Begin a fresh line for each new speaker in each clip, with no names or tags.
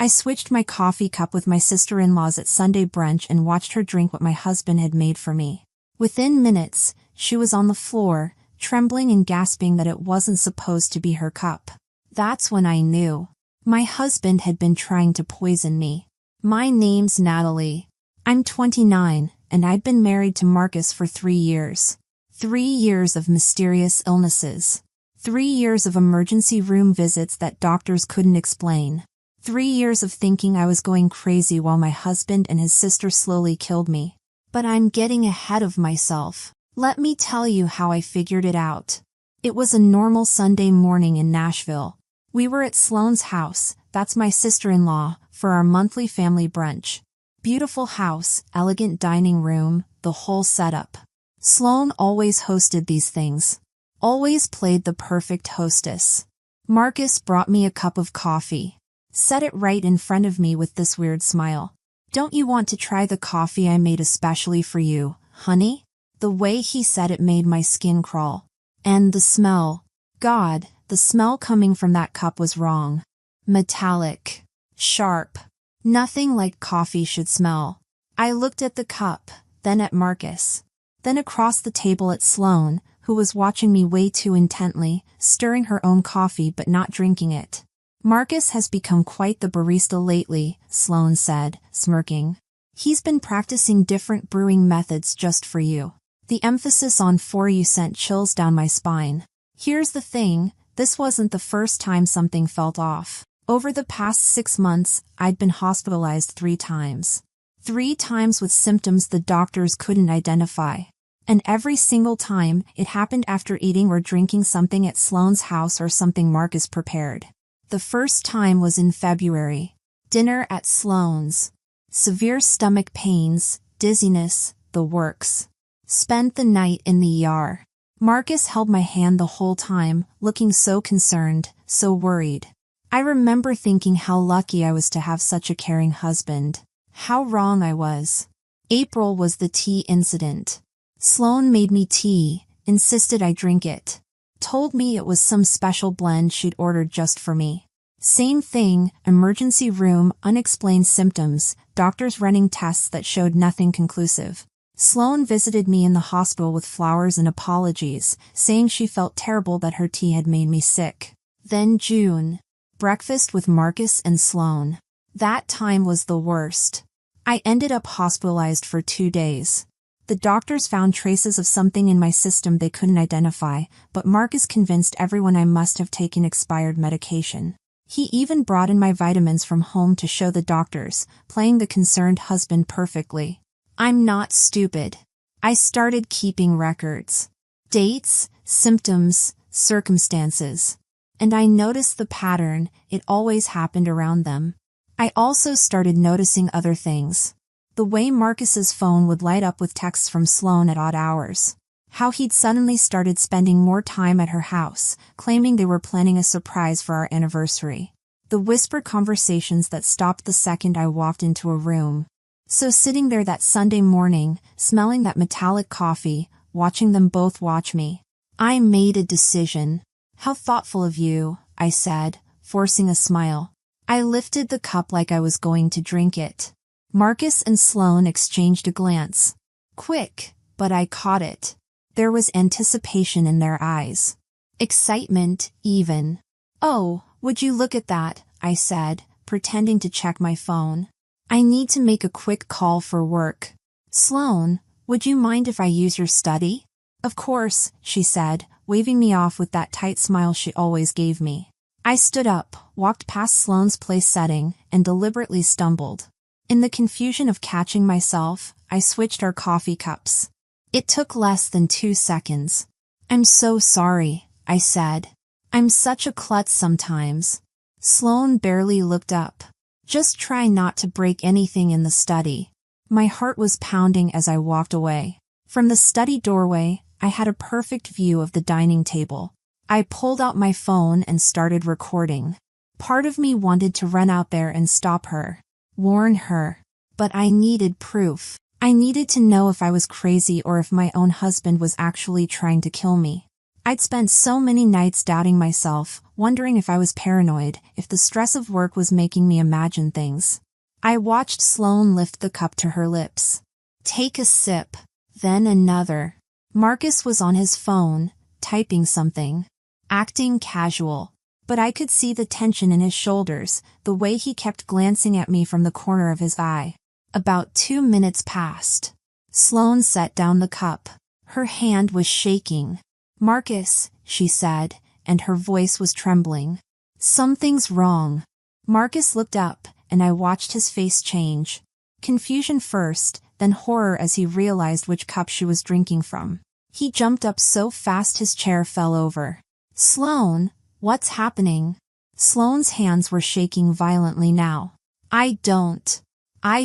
I switched my coffee cup with my sister-in-law's at Sunday brunch and watched her drink what my husband had made for me. Within minutes, she was on the floor, trembling and gasping that it wasn't supposed to be her cup. That's when I knew. My husband had been trying to poison me. My name's Natalie. I'm 29, and I'd been married to Marcus for 3 years. 3 years of mysterious illnesses. 3 years of emergency room visits that doctors couldn't explain. 3 years of thinking I was going crazy while my husband and his sister slowly killed me. But I'm getting ahead of myself. Let me tell you how I figured it out. It was a normal Sunday morning in Nashville. We were at Sloane's house, that's my sister-in-law, for our monthly family brunch. Beautiful house, elegant dining room, the whole setup. Sloane always hosted these things. Always played the perfect hostess. Marcus brought me a cup of coffee. Set it right in front of me with this weird smile. "Don't you want to try the coffee I made especially for you, honey?" The way he said it made my skin crawl. And the smell. God, the smell coming from that cup was wrong. Metallic. Sharp. Nothing like coffee should smell. I looked at the cup, then at Marcus. Then across the table at Sloane, who was watching me way too intently, stirring her own coffee but not drinking it. "Marcus has become quite the barista lately," Sloane said, smirking. "He's been practicing different brewing methods just for you." The emphasis on "for you" sent chills down my spine. Here's the thing, this wasn't the first time something felt off. Over the past 6 months, I'd been hospitalized 3 times. 3 times with symptoms the doctors couldn't identify. And every single time, it happened after eating or drinking something at Sloane's house or something Marcus prepared. The first time was in February. Dinner at Sloane's. Severe stomach pains, dizziness, the works. Spent the night in the ER. Marcus held my hand the whole time, looking so concerned, so worried. I remember thinking how lucky I was to have such a caring husband. How wrong I was. April was the tea incident. Sloane made me tea, insisted I drink it. Told me it was some special blend she'd ordered just for me. Same thing, emergency room, unexplained symptoms, doctors running tests that showed nothing conclusive. Sloane visited me in the hospital with flowers and apologies, saying she felt terrible that her tea had made me sick. Then June. Breakfast with Marcus and Sloane. That time was the worst. I ended up hospitalized for 2 days. The doctors found traces of something in my system they couldn't identify, but Marcus convinced everyone I must have taken expired medication. He even brought in my vitamins from home to show the doctors, playing the concerned husband perfectly. I'm not stupid. I started keeping records. Dates, symptoms, circumstances. And I noticed the pattern, it always happened around them. I also started noticing other things. The way Marcus's phone would light up with texts from Sloane at odd hours. How he'd suddenly started spending more time at her house, claiming they were planning a surprise for our anniversary. The whispered conversations that stopped the second I walked into a room. So sitting there that Sunday morning, smelling that metallic coffee, watching them both watch me. I made a decision. "How thoughtful of you," I said, forcing a smile. I lifted the cup like I was going to drink it. Marcus and Sloane exchanged a glance. Quick, but I caught it. There was anticipation in their eyes. Excitement, even. "Oh, would you look at that," I said, pretending to check my phone. "I need to make a quick call for work." "Sloane, would you mind if I use your study?" "Of course," she said, waving me off with that tight smile she always gave me. I stood up, walked past Sloane's place setting, and deliberately stumbled. In the confusion of catching myself, I switched our coffee cups. It took less than 2 seconds. "I'm so sorry," I said. "I'm such a klutz sometimes." Sloane barely looked up. "Just try not to break anything in the study." My heart was pounding as I walked away. From the study doorway, I had a perfect view of the dining table. I pulled out my phone and started recording. Part of me wanted to run out there and stop her. Warn her. But I needed proof. I needed to know if I was crazy or if my own husband was actually trying to kill me. I'd spent so many nights doubting myself, wondering if I was paranoid, if the stress of work was making me imagine things. I watched Sloane lift the cup to her lips. Take a sip. Then another. Marcus was on his phone, typing something. Acting casual. But I could see the tension in his shoulders, the way he kept glancing at me from the corner of his eye. About 2 minutes passed. Sloane set down the cup. Her hand was shaking. Marcus, she said, and her voice was trembling. Something's wrong. Marcus looked up, and I watched his face change. Confusion first, then horror as he realized which cup she was drinking from. He jumped up so fast his chair fell over. Sloane, what's happening? Sloane's hands were shaking violently now. I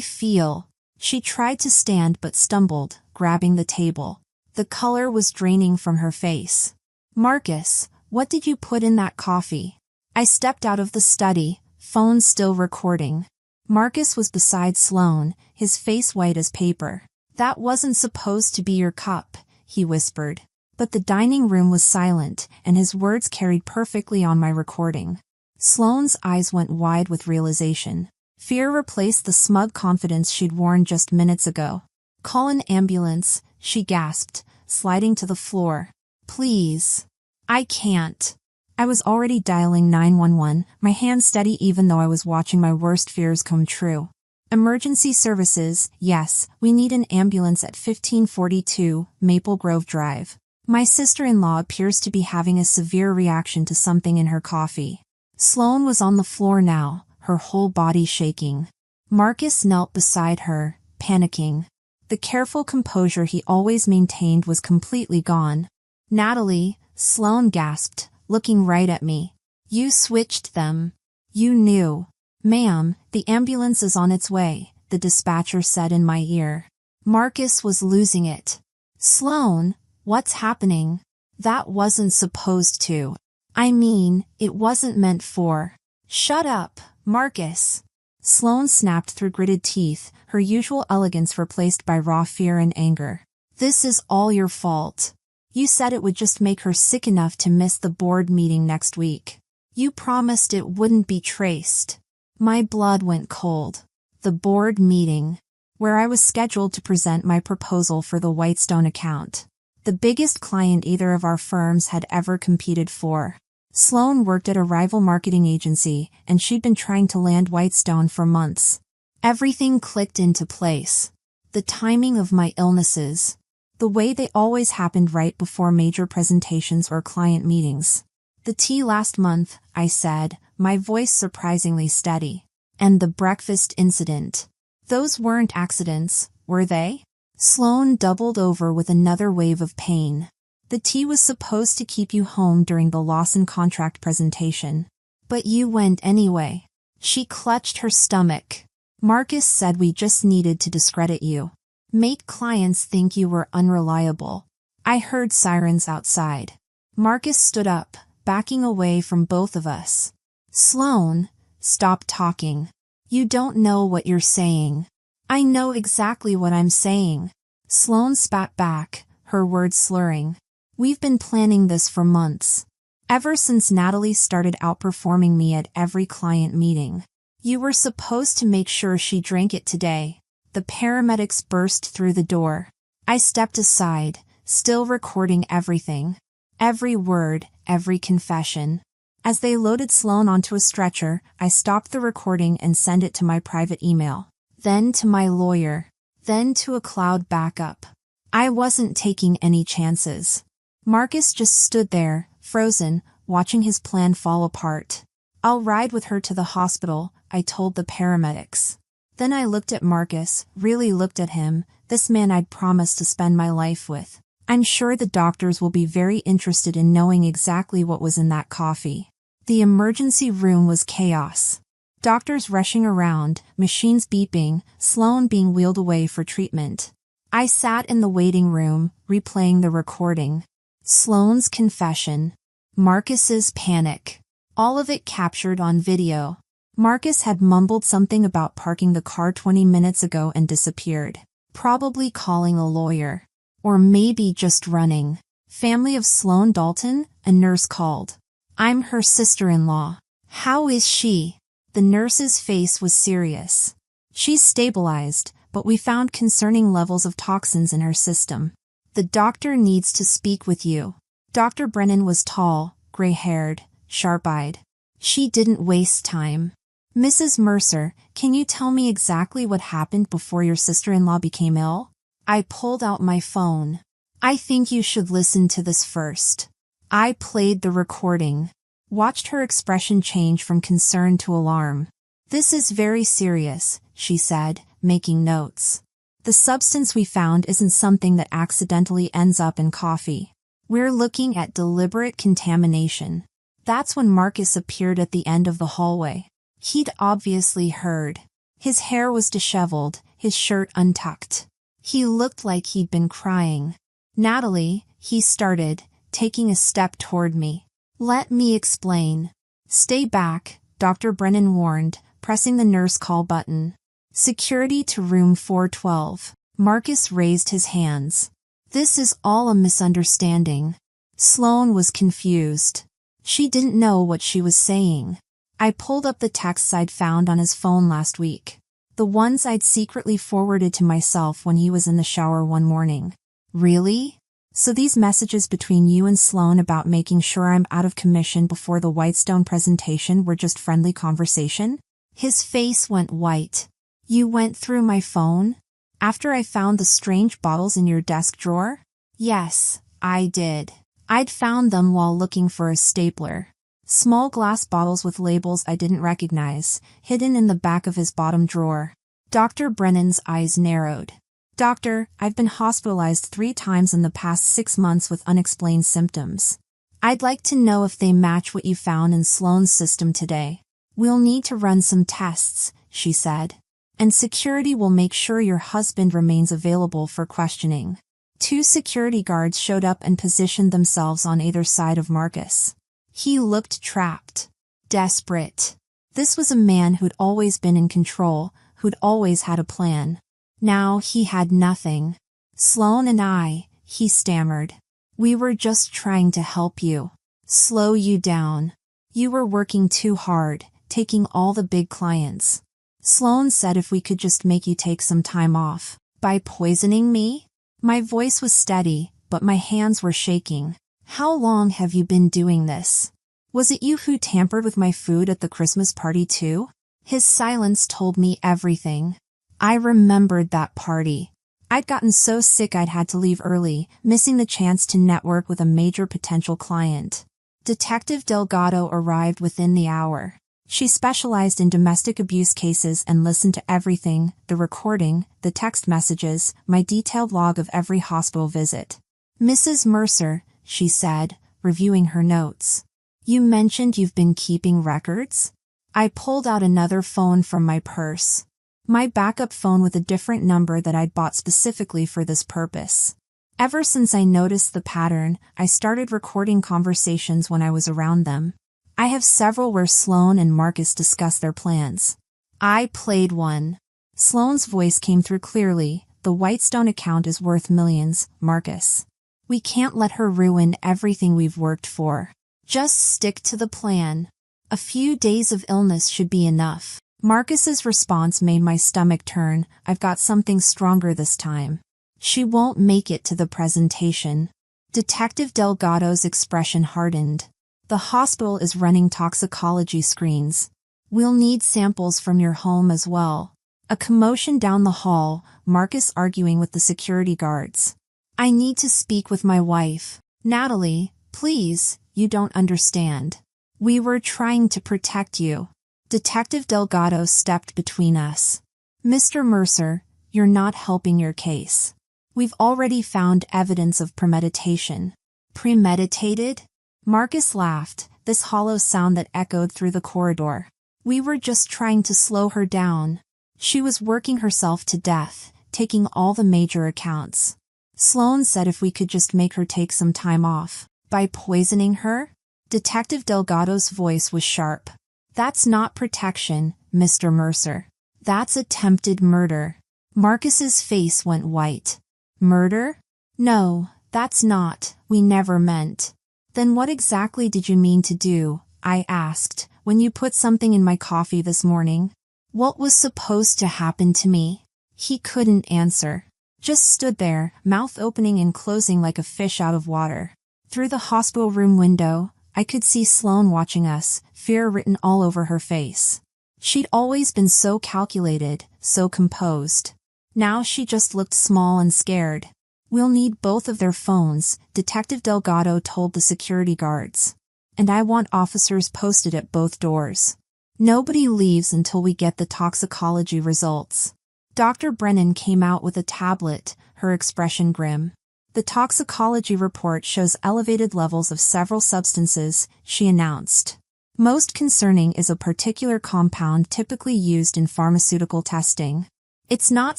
feel. She tried to stand but stumbled, grabbing the table. The color was draining from her face. Marcus, what did you put in that coffee? I stepped out of the study, phone still recording. Marcus was beside Sloane, his face white as paper. That wasn't supposed to be your cup, he whispered. But the dining room was silent, and his words carried perfectly on my recording. Sloane's eyes went wide with realization. Fear replaced the smug confidence she'd worn just minutes ago. Call an ambulance, she gasped, sliding to the floor. Please. I can't. I was already dialing 911, my hand steady even though I was watching my worst fears come true. Emergency services, yes, we need an ambulance at 1542 Maple Grove Drive. My sister-in-law appears to be having a severe reaction to something in her coffee. Sloane was on the floor now, her whole body shaking. Marcus knelt beside her, panicking. The careful composure he always maintained was completely gone. Natalie, Sloane gasped, looking right at me. You switched them. You knew. Ma'am, the ambulance is on its way, the dispatcher said in my ear. Marcus was losing it. Sloane, what's happening? That wasn't supposed to. I mean, it wasn't meant for. Shut up, Marcus. Sloane snapped through gritted teeth, her usual elegance replaced by raw fear and anger. This is all your fault. You said it would just make her sick enough to miss the board meeting next week. You promised it wouldn't be traced. My blood went cold. The board meeting, where I was scheduled to present my proposal for the Whitestone account. The biggest client either of our firms had ever competed for. Sloane worked at a rival marketing agency, and she'd been trying to land Whitestone for months. Everything clicked into place. The timing of my illnesses. The way they always happened right before major presentations or client meetings. The tea last month, I said, my voice surprisingly steady. And the breakfast incident. Those weren't accidents, were they? Sloane doubled over with another wave of pain. The tea was supposed to keep you home during the Lawson contract presentation. But you went anyway. She clutched her stomach. Marcus said we just needed to discredit you. Make clients think you were unreliable. I heard sirens outside. Marcus stood up, backing away from both of us. Sloane, stop talking. You don't know what you're saying. I know exactly what I'm saying. Sloane spat back, her words slurring. We've been planning this for months. Ever since Natalie started outperforming me at every client meeting. You were supposed to make sure she drank it today. The paramedics burst through the door. I stepped aside, still recording everything. Every word, every confession. As they loaded Sloane onto a stretcher, I stopped the recording and sent it to my private email. Then to my lawyer. Then to a cloud backup. I wasn't taking any chances. Marcus just stood there, frozen, watching his plan fall apart. I'll ride with her to the hospital, I told the paramedics. Then I looked at Marcus, really looked at him, this man I'd promised to spend my life with. I'm sure the doctors will be very interested in knowing exactly what was in that coffee. The emergency room was chaos. Doctors rushing around, machines beeping, Sloane being wheeled away for treatment. I sat in the waiting room, replaying the recording. Sloane's confession. Marcus's panic. All of it captured on video. Marcus had mumbled something about parking the car 20 minutes ago and disappeared. Probably calling a lawyer. Or maybe just running. Family of Sloan Dalton, a nurse called. I'm her sister-in-law. How is she? The nurse's face was serious. She's stabilized, but we found concerning levels of toxins in her system. The doctor needs to speak with you. Dr. Brennan was tall, gray-haired, sharp-eyed. She didn't waste time. Mrs. Mercer, can you tell me exactly what happened before your sister-in-law became ill? I pulled out my phone. I think you should listen to this first. I played the recording. Watched her expression change from concern to alarm. This is very serious, she said, making notes. The substance we found isn't something that accidentally ends up in coffee. We're looking at deliberate contamination. That's when Marcus appeared at the end of the hallway. He'd obviously heard. His hair was disheveled, his shirt untucked. He looked like he'd been crying. Natalie, he started, taking a step toward me. Let me explain. Stay back, Dr. Brennan warned, pressing the nurse call button. Security to room 412. Marcus raised his hands. This is all a misunderstanding. Sloan was confused. She didn't know what she was saying. I pulled up the texts I'd found on his phone last week. The ones I'd secretly forwarded to myself when he was in the shower one morning. Really? So these messages between you and Sloan about making sure I'm out of commission before the Whitestone presentation were just friendly conversation? His face went white. You went through my phone? After I found the strange bottles in your desk drawer? Yes, I did. I'd found them while looking for a stapler. Small glass bottles with labels I didn't recognize, hidden in the back of his bottom drawer. Dr. Brennan's eyes narrowed. Doctor, I've been hospitalized 3 times in the past 6 months with unexplained symptoms. I'd like to know if they match what you found in Sloan's system today. We'll need to run some tests, she said. And security will make sure your husband remains available for questioning. 2 security guards showed up and positioned themselves on either side of Marcus. He looked trapped. Desperate. This was a man who'd always been in control, who'd always had a plan. Now he had nothing. Sloan and I, he stammered. We were just trying to help you. Slow you down. You were working too hard, taking all the big clients. Sloan said if we could just make you take some time off. By poisoning me? My voice was steady, but my hands were shaking. How long have you been doing this? Was it you who tampered with my food at the Christmas party too? His silence told me everything. I remembered that party. I'd gotten so sick I'd had to leave early, missing the chance to network with a major potential client. Detective Delgado arrived within the hour. She specialized in domestic abuse cases and listened to everything, the recording, the text messages, my detailed log of every hospital visit. Mrs. Mercer, she said, reviewing her notes. You mentioned you've been keeping records? I pulled out another phone from my purse. My backup phone with a different number that I'd bought specifically for this purpose. Ever since I noticed the pattern, I started recording conversations when I was around them. I have several where Sloan and Marcus discuss their plans. I played one. Sloan's voice came through clearly. The Whitestone account is worth millions, Marcus. We can't let her ruin everything we've worked for. Just stick to the plan. A few days of illness should be enough. Marcus's response made my stomach turn. I've got something stronger this time. She won't make it to the presentation. Detective Delgado's expression hardened. The hospital is running toxicology screens. We'll need samples from your home as well. A commotion down the hall, Marcus arguing with the security guards. I need to speak with my wife. Natalie, please, you don't understand. We were trying to protect you. Detective Delgado stepped between us. Mr. Mercer, you're not helping your case. We've already found evidence of premeditation. Premeditated? Marcus laughed, this hollow sound that echoed through the corridor. We were just trying to slow her down. She was working herself to death, taking all the major accounts. Sloan said if we could just make her take some time off. By poisoning her? Detective Delgado's voice was sharp. That's not protection, Mr. Mercer. That's attempted murder. Marcus's face went white. Murder? No, that's not, we never meant. Then what exactly did you mean to do, I asked, when you put something in my coffee this morning? What was supposed to happen to me? He couldn't answer. Just stood there, mouth opening and closing like a fish out of water. Through the hospital room window, I could see Sloane watching us, fear written all over her face. She'd always been so calculated, so composed. Now she just looked small and scared. We'll need both of their phones, Detective Delgado told the security guards. And I want officers posted at both doors. Nobody leaves until we get the toxicology results. Dr. Brennan came out with a tablet, her expression grim. The toxicology report shows elevated levels of several substances, she announced. Most concerning is a particular compound typically used in pharmaceutical testing. It's not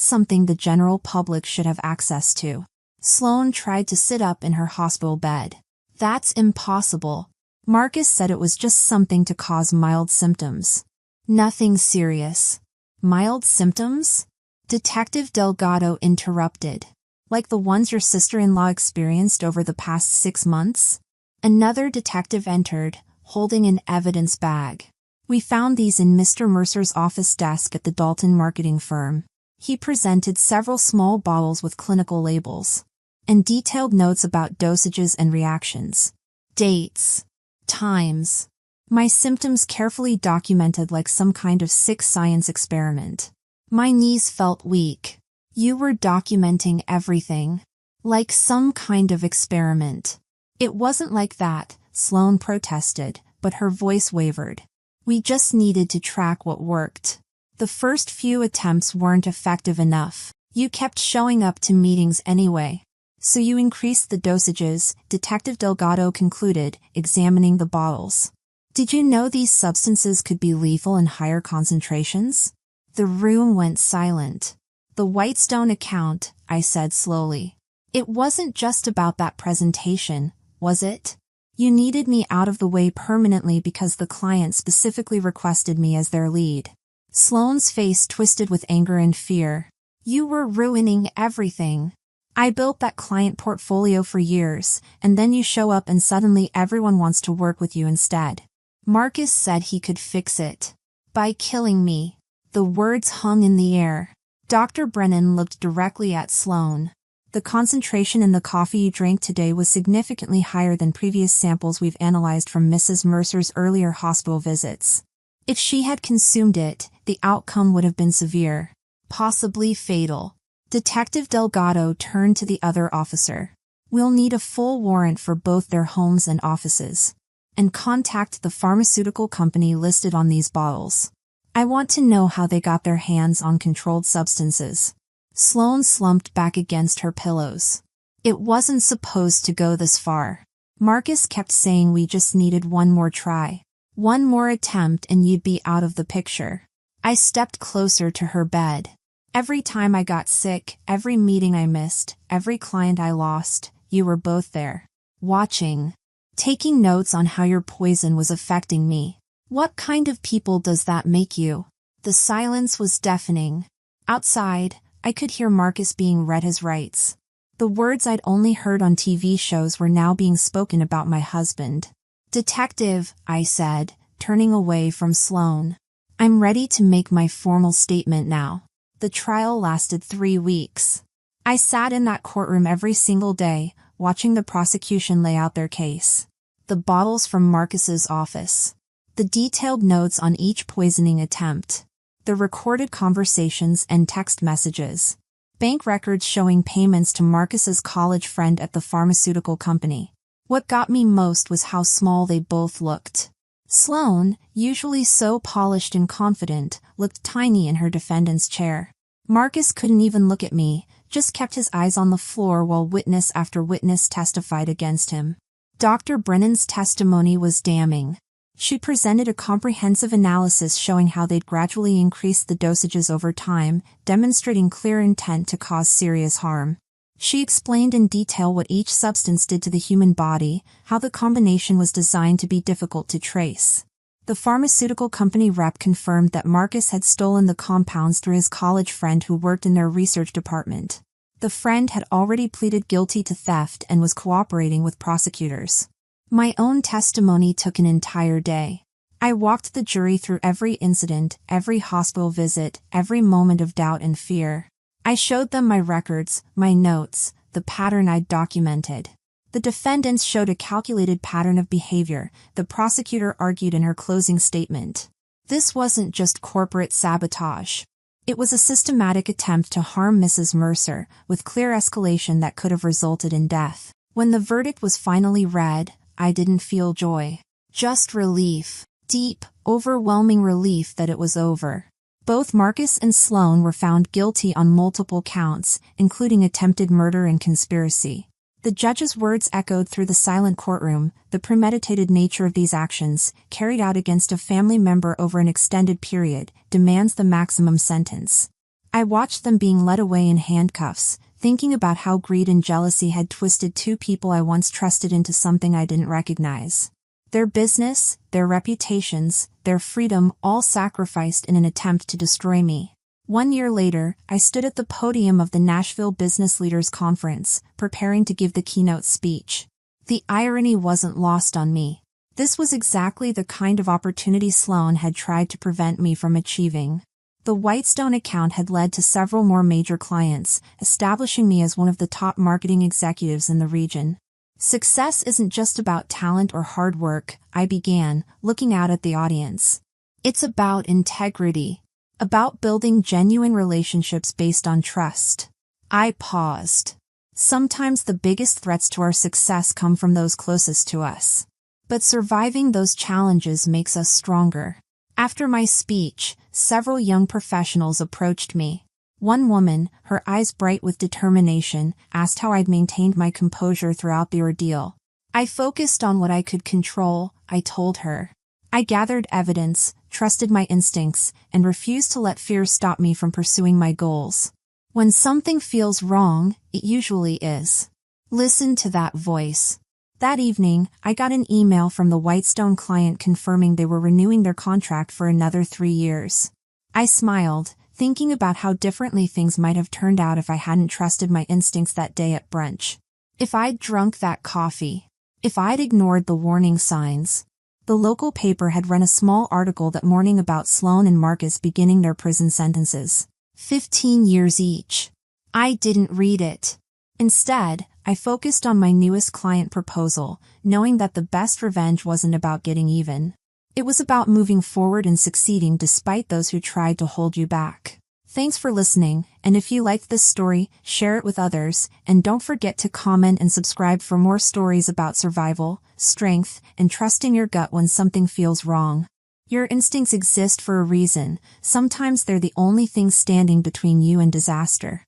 something the general public should have access to. Sloane tried to sit up in her hospital bed. That's impossible. Marcus said it was just something to cause mild symptoms. Nothing serious. Mild symptoms? Detective Delgado interrupted. Like the ones your sister-in-law experienced over the past 6 months? Another detective entered, holding an evidence bag. We found these in Mr. Mercer's office desk at the Dalton marketing firm. He presented several small bottles with clinical labels and detailed notes about dosages and reactions. Dates. Times. My symptoms carefully documented like some kind of sick science experiment. My knees felt weak. You were documenting everything. Like some kind of experiment. It wasn't like that, Sloane protested, but her voice wavered. We just needed to track what worked. The first few attempts weren't effective enough. You kept showing up to meetings anyway. So you increased the dosages, Detective Delgado concluded, examining the bottles. Did you know these substances could be lethal in higher concentrations? The room went silent. The Whitestone account, I said slowly. It wasn't just about that presentation, was it? You needed me out of the way permanently because the client specifically requested me as their lead. Sloane's face twisted with anger and fear. You were ruining everything. I built that client portfolio for years, and then you show up and suddenly everyone wants to work with you instead. Marcus said he could fix it. By killing me. The words hung in the air. Dr. Brennan looked directly at Sloane. The concentration in the coffee you drank today was significantly higher than previous samples we've analyzed from Mrs. Mercer's earlier hospital visits. If she had consumed it, the outcome would have been severe. Possibly fatal. Detective Delgado turned to the other officer. We'll need a full warrant for both their homes and offices. And contact the pharmaceutical company listed on these bottles. I want to know how they got their hands on controlled substances. Sloane slumped back against her pillows. It wasn't supposed to go this far. Marcus kept saying we just needed one more try. One more attempt and you'd be out of the picture. I stepped closer to her bed. Every time I got sick, every meeting I missed, every client I lost, you were both there. Watching. Taking notes on how your poison was affecting me. What kind of people does that make you? The silence was deafening. Outside, I could hear Marcus being read his rights. The words I'd only heard on TV shows were now being spoken about my husband. Detective, I said, turning away from Sloane. I'm ready to make my formal statement now. The trial lasted 3 weeks. I sat in that courtroom every single day, watching the prosecution lay out their case. The bottles from Marcus's office. The detailed notes on each poisoning attempt. The recorded conversations and text messages. Bank records showing payments to Marcus's college friend at the pharmaceutical company. What got me most was how small they both looked. Sloane, usually so polished and confident, looked tiny in her defendant's chair. Marcus couldn't even look at me, just kept his eyes on the floor while witness after witness testified against him. Dr. Brennan's testimony was damning. She presented a comprehensive analysis showing how they'd gradually increased the dosages over time, demonstrating clear intent to cause serious harm. She explained in detail what each substance did to the human body, how the combination was designed to be difficult to trace. The pharmaceutical company rep confirmed that Marcus had stolen the compounds through his college friend who worked in their research department. The friend had already pleaded guilty to theft and was cooperating with prosecutors. My own testimony took an entire day. I walked the jury through every incident, every hospital visit, every moment of doubt and fear. I showed them my records, my notes, the pattern I'd documented. The defendants showed a calculated pattern of behavior, the prosecutor argued in her closing statement. This wasn't just corporate sabotage. It was a systematic attempt to harm Mrs. Mercer, with clear escalation that could have resulted in death. When the verdict was finally read, I didn't feel joy. Just relief. Deep, overwhelming relief that it was over. Both Marcus and Sloan were found guilty on multiple counts, including attempted murder and conspiracy. The judge's words echoed through the silent courtroom. The premeditated nature of these actions, carried out against a family member over an extended period, demands the maximum sentence. I watched them being led away in handcuffs, thinking about how greed and jealousy had twisted two people I once trusted into something I didn't recognize. Their business, their reputations, their freedom, all sacrificed in an attempt to destroy me. 1 year later, I stood at the podium of the Nashville Business Leaders Conference, preparing to give the keynote speech. The irony wasn't lost on me. This was exactly the kind of opportunity Sloan had tried to prevent me from achieving. The Whitestone account had led to several more major clients, establishing me as one of the top marketing executives in the region. Success isn't just about talent or hard work, I began, looking out at the audience. It's about integrity. About building genuine relationships based on trust. I paused. Sometimes the biggest threats to our success come from those closest to us. But surviving those challenges makes us stronger. After my speech, several young professionals approached me. One woman, her eyes bright with determination, asked how I'd maintained my composure throughout the ordeal. I focused on what I could control, I told her. I gathered evidence, trusted my instincts, and refused to let fear stop me from pursuing my goals. When something feels wrong, it usually is. Listen to that voice. That evening, I got an email from the Whitestone client confirming they were renewing their contract for another 3 years. I smiled, thinking about how differently things might have turned out if I hadn't trusted my instincts that day at brunch. If I'd drunk that coffee. If I'd ignored the warning signs. The local paper had run a small article that morning about Sloan and Marcus beginning their prison sentences. 15 years each. I didn't read it. Instead, I focused on my newest client proposal, knowing that the best revenge wasn't about getting even. It was about moving forward and succeeding despite those who tried to hold you back. Thanks for listening, and if you liked this story, share it with others, and don't forget to comment and subscribe for more stories about survival, strength, and trusting your gut when something feels wrong. Your instincts exist for a reason. Sometimes they're the only thing standing between you and disaster.